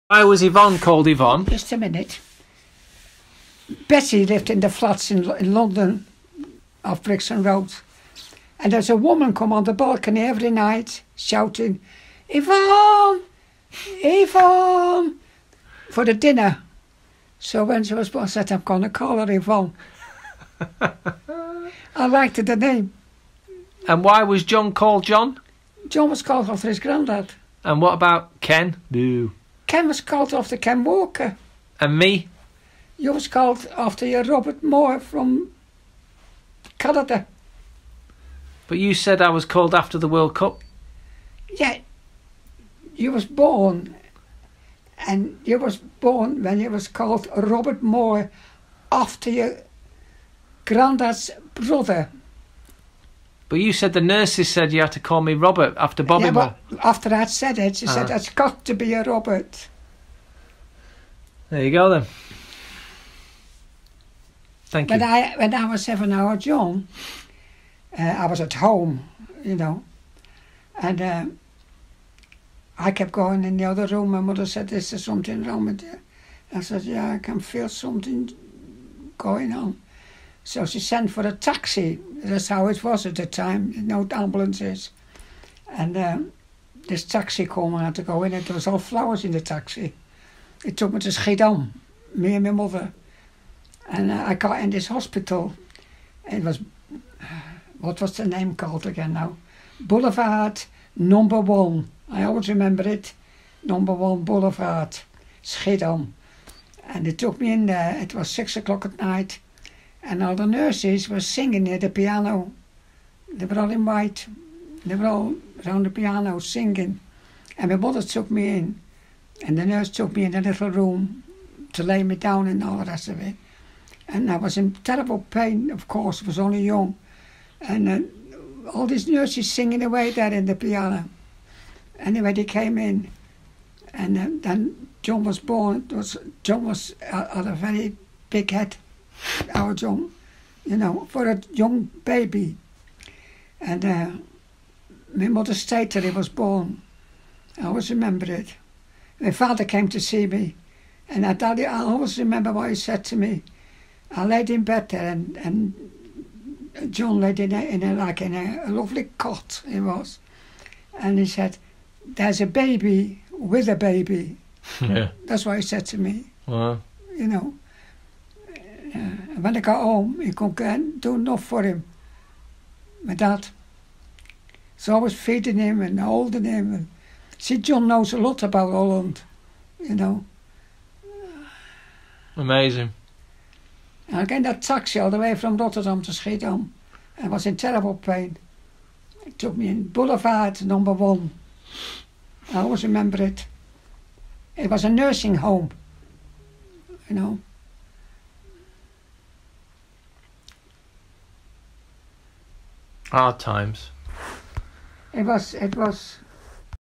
Why was Yvonne called Yvonne? Just a minute. Betty lived in the flats in London, off Brixton Road. And there's a woman come on the balcony every night shouting, Yvonne! Yvonne! For the dinner. So when she was born, I said, I'm going to call her Yvonne. I liked the name. And why was John called John? John was called after his granddad. And what about Ken? Boo. Ken was called after Ken Walker. And me? You was called after your Robert Moore from Canada. But you said I was called after the World Cup. Yeah, you was born, and you was born when you was called Robert Moore after your granddad's brother. But you said the nurses said you had to call me Robert after Bobby Moore. But after I'd said it, she said, it's got to be a Robert. There you go then. Thank you. When I was 7 hours young, I was at home, you know, and I kept going in the other room. My mother said, is there something wrong with you? I said, yeah, I can feel something going on. So she sent for a taxi. That's how it was at the time, no ambulances. And this taxi came, I had to go in it. There was all flowers in the taxi. It took me to Schiedam, me and my mother. And I got in this hospital. It was, what was the name called again now? Boulevard Number 1. I always remember it. Number 1 Boulevard, Schiedam. And they took me in there. It was 6 o'clock at night. And all the nurses were singing near the piano. They were all in white. They were all around the piano singing. And my mother took me in. And the nurse took me in a little room to lay me down and all the rest of it. And I was in terrible pain, of course. I was only young. And all these nurses singing away there in the piano. Anyway, they came in. And then John was born. John was had a very big head. Our John, you know, for a young baby. And my mother stayed till he was born. I always remember it. My father came to see me, and I always remember what he said to me. I laid in bed there, and John laid in a lovely cot, he was. And he said, there's a baby with a baby. Yeah. That's what he said to me. Wow. You know. When I got home, he couldn't do enough for him, my dad. So I was feeding him and holding him. And see, John knows a lot about Holland, you know. Amazing. And I got in that taxi all the way from Rotterdam to Schiedam. I was in terrible pain. It took me in Boulevard Number 1. I always remember it. It was a nursing home, you know. Hard times. It was